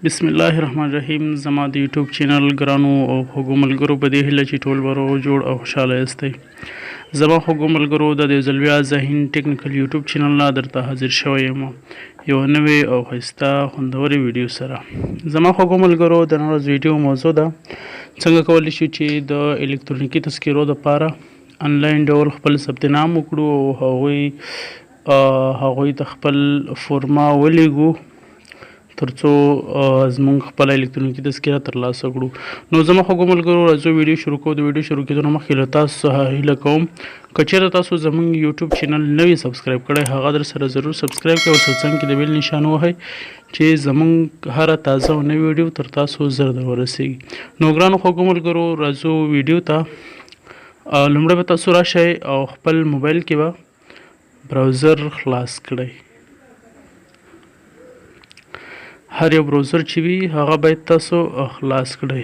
بسم الله الرحمن الرحیم. زما د یوټیوب چینل ګرانو او خوږو ملګرو په دې هیله چې ټول به روغ جوړ او خوشحاله یاستئ. زما خوږو ملګرو د زلوی ذهین ټیکنیکل یوټیوب چینل نه درته حاضر شوی یم یو نوې او ښایسته خوندورې ویډیو سره. زما خوږو ملګرو د نن ورځ ویډیو موضوع ده څنګه کولی شو چې د الکترونیکي تذکیرو دپاره انلاین ډول خپل ثبت نام وکړو او هغوی ته خپل فورما ولیږو ترڅو زموږ خپل الکترونیکي تذکره ترلاسه کړو. نو زما خوږو ملګرو راځو ویډیو شروع کوو. د ویډیو شروع کېدو نه مخکې له تاسو څخه هیله کوم که چېرته تاسو زموږ یوټیوب چینل نه وي سبسکرایب کړی هغه در سره ضرور سبسکرایب کړئ او څنګ کې د بیل نشان ووهئ چې زموږ هره تازه او نوې ویډیو تر تاسو ژر در ورسیږي. نو ګرانو خوږو ملګرو راځو ویډیو ته. لومړی به تاسو راشئ او خپل موبایل کې به براوزر خلاص کړئ. هر یو براوزر چې وي هغه باید تاسو خلاص کړئ.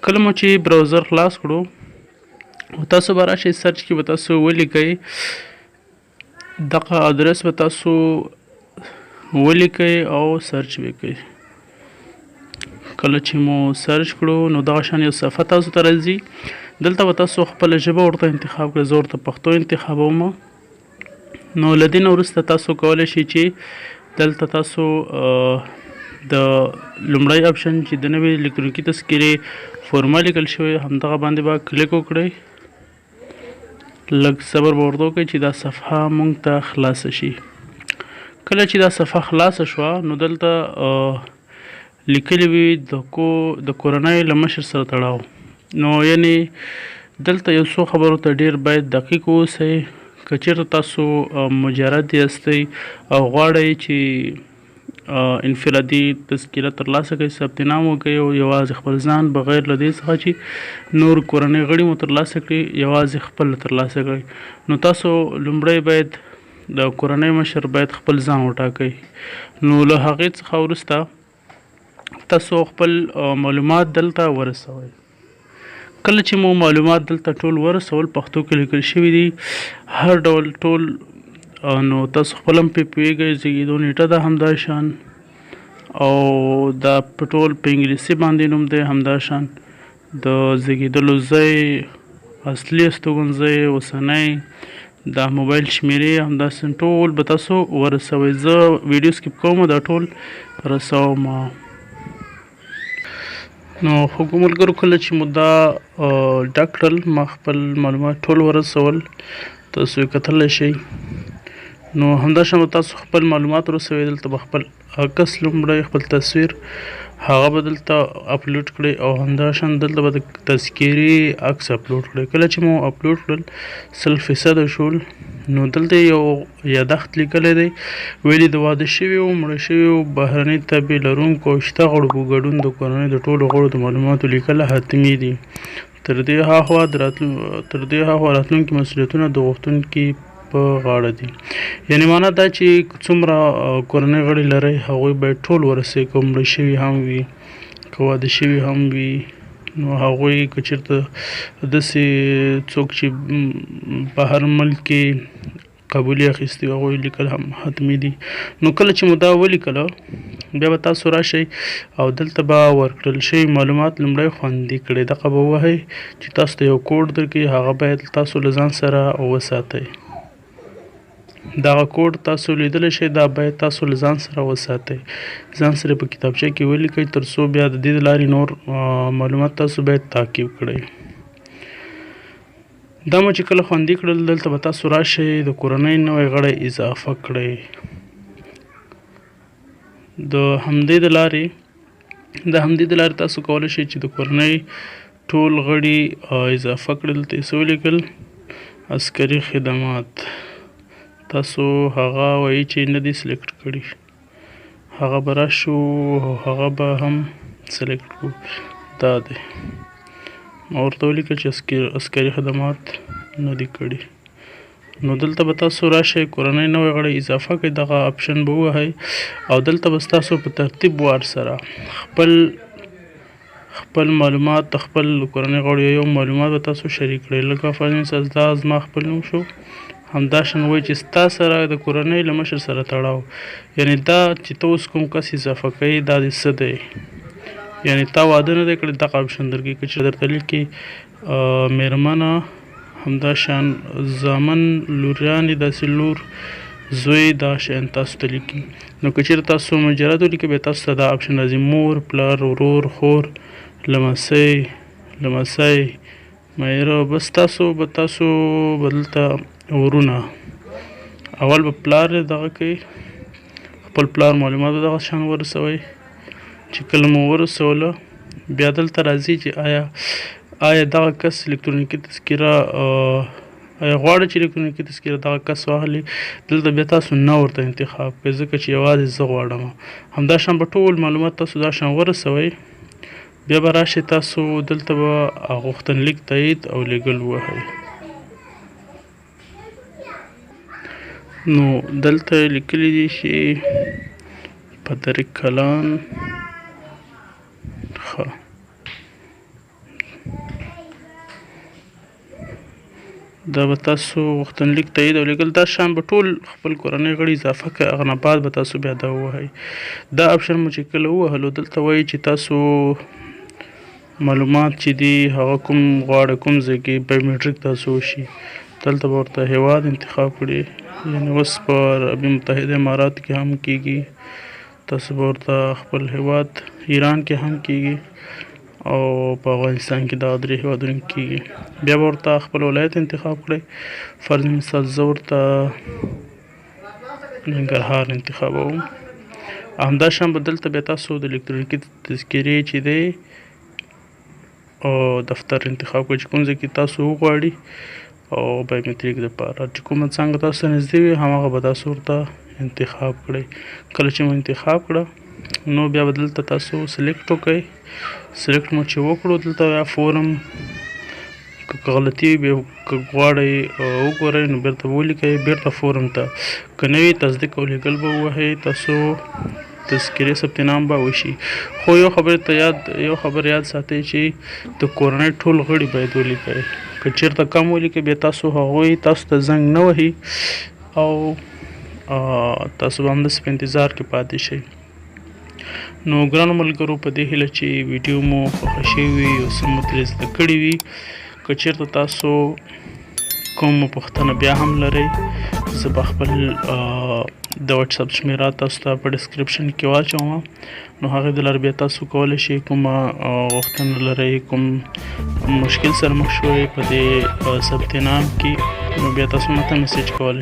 کله مو چې براوزر خلاص کړو تاسو به راشئ سرچ کې به تاسو ولیکئ دغه ادرس به تاسو ولیکئ او سرچ به کوئ. کله چې مو سرچ کړو نو دغه شان یو صفحه تاسو ته راځي. دلته به تاسو خپله ژبه ورته انتخاب کړئ. زه ورته پښتو انتخابوم. نو له دې نه وروسته تاسو کولی شئ چې دلته تاسو د لومړی اپشن چې د نوې الکترونیکي تذکرې فورما لیکل شوی همدغه باندې به کلیک وکړئ. لږ صبر به ورته وکړئ چې دا صفحه موږ ته خلاصه شي. کله چې دا صفحه خلاصه شوه نو دلته لیکلي وي د کورنۍ له مشر سره تړاو. نو یعنې دلته یو څو خبرو ته ډېر باید دقیق واوسئ. که چېرته تاسو مجرد یاستئ او غواړئ چې انفرادي تذکره ترلاسه کړئ ثبت نام وکړئ او یوازې خپل ځان بغیر له دې څخه چې نور کورنۍ غړي مو ترلاسه کړي یوازې خپل ترلاسه کړئ نو تاسو لومړی باید د کورنۍ مشر باید خپل ځان وټاکئ. نو له هغې څخه وروسته تاسو خپل معلومات دلته ورسوئ. کله چې مو معلومات دلته ټول ورسول پښتو کې لیکل شوي دي هر ډول ټول نو تاسو خپل هم پرې پوهېږئ. زیږېدو نیټه ده همدا شان او دا په ټول په انګلیسي باندې نوم دی همدا شان د زیږېدلو ځای اصلي استوګنځی اوسنی دا موبایل شمیرې همداسې ټول به تاسو ورسوئ. زه ویډیو سکیپ کوم دا ټول رسوم. نو خوږو ملګرو کله چې مو دا ډک کړل ما خپل معلومات ټول ورسول تاسو یې کتلی شئ. نو همداشان به تاسو خپل معلومات ورسوئ. دلته به خپل عکس لومړی خپل تصویر هغه به دلته اپلوډ کړئ او همداشان دلته به د تذکیرې عکس اپلوډ کړئ. کله چې مو اپلوډ کړل 100% شول نو دلته یو یادښت لیکلی دی ویلي د واده شویو مړه شویو بهرني تبې لرونکو او شته غړو په ګډون د کورنۍ د ټولو غړو د معلوماتو لیکل حتمي دي. تر دې هاخوا راتلونکي مسؤلیتونه د غوښتونکي په غاړه دي. یعنې معنا دا چې څومره کورنۍ غړي لرئ هغوی باید ټول ورسوي. که مړه شوي هم وي که واده شوي هم وي نو هغوی که چېرته داسې څوک چې بهر ملک کې قبولي اخیستي هغوی لیکل هم حتمي دي. نو کله چې مو دا ولیکله بیا به تاسو راشئ او دلته به ورکړل شوي معلومات لومړی خوندي کړئ. دغه به ووهئ چې تاسو ته یو کوډ درکړي هغه باید تاسو له ځان سره وساتئ. دغه کوډ تاسو لیدلی شئ دا باید تاسو له ځان سره وساتئ. ځان سره په کتابچه کې ولیکئ تر څو بیا د دې لارې نور معلومات تاسو باید تعقیب کړئ. دا مو چې کله خوندي کړل دلته به تاسو راشئ د کورنۍ نوی غړی اضافه کړئ. د همدې د لارې تاسو کولی شئ چې د کورنۍ ټول غړي اضافه کړل. دلته یې څه ولیکل عسکري خدمات تاسو هغه وایي چې نه دي سلیکټ کړي هغه به راشو هغه به هم سلیکټ کړو. دا دی ما ورته ولیکل چې عسکري خدمات نه دي کړي. نو دلته به تاسو راشئ کورنۍ نوی غړی اضافه کړئ دغه اپشن به ووهئ او دلته به ستاسو په ترتیب وار سره خپل معلومات د خپل کورنۍ غړو یو معلومات به تاسو شریک کړئ. لکه فرض مثال دا زما خپل نوم شو همداشان وایي چې ستا سره د کورنۍ له مشر سره تړاو، یعنې دا چې ته اوس کوم کس اضافه کوې دا دې څه دی، یعنې تا واده نه دی کړی دغه اپشن درکوي. که چېرې درته لیکي مېرمنه همداشان زامن لوریانې داسې لور زوی دا شیان تاسو ته لیکي. نو که چېرې تاسو مجرد ولیکئ بیا تاسو ته دا اپشن راځي مور پلار ورور خور لمسی میره. بس تاسو به دلته ورونه اول به پلار دغه کوي، خپل پلار معلومات به دغه شان ورسوئ. چې کله مو ورسوله بیا دلته راځي چې آیا دغه کس الکترونیکي تذکره آیا غواړي چې الکترونیکي تذکره دغه کس واخلي. دلته بیا تاسو نه ورته انتخاب کوئ ځکه چې یوازې زه غواړم. همداشان به ټول معلومات تاسو دا شان ورسوئ. بیا به راشئ تاسو دلته به غوښتنلیک تایید او لیږل ووهئ. نو دلته لیکلی دي چې پدرک کلان ښه دا به تاسو غوښتنلیک تایید او لیږل دا شان به ټول خپل کورنۍ غړي اضافه کړئ. هغه نه بعد به تاسو بیا دا ووهئ. دا اپشن مو چې کله ووهلو دلته وایي چې تاسو معلومات چې دي هغه کوم غواړئ کوم ځای کې بایومیټریک تاسو وشي. دلته به ورته هیواد انتخاب کړئ، یعنې اوس په عربي متحده اماراتو کې هم کیږي، تاسو به ورته خپل هیواد ایران کې هم کیږي او په افغانستان کې دا درې هیوادونه کیږي. بیا به ورته خپل ولایت انتخاب کړئ. فرض مثال زه ورته ننګرهار انتخابوم. همداشان به دلته بیا تاسو د الکترونیکي تذکرې چې دی او دفتر انتخاب کړئ چې کوم ځای کې تاسو وغواړئ او بایومیټریک دپاره چې کومه څانګه تاسو ته نږدې وي هماغه به تاسو ورته انتخاب کړئ. کله چې مو انتخاب کړه نو بیا به دلته تاسو سلیکټ وکړئ. سلیکټ مو چې وکړو دلته یا فورم که غلطي وي بیا که غواړئ وګورئ نو بیرته ولیکئ بیرته فورم ته. که نه وي تصدیق او لیږل به ووهئ تاسو تذکرې ثبت نام به وشي. خو یو خبر یاد ساتئ چې د کورنۍ ټول غړي باید ولیکئ. که چېرته کم ولیکئ بیا تاسو هغوی تاسو ته زنګ نه وهي او تاسو به همداسې په انتظار کې پاتې شئ. نو ګرانو ملګرو په دې هیله چې ویډیو مو خوښه شوې وي او څه مو ترې زده کړي وي. که چېرته تاسو کوم پوښتنه بیا هم لرئ زه به خپل د واتساپ شمېره تاسو ته په ډسکرپشن کې واچوم. نو هغې د لارې بیا تاسو کولی شئ کومه غوښتنه لرئ کوم مشکل سره مخ شوئ په دې ثبت نام کې نو بیا تاسو ماته میسیج کولی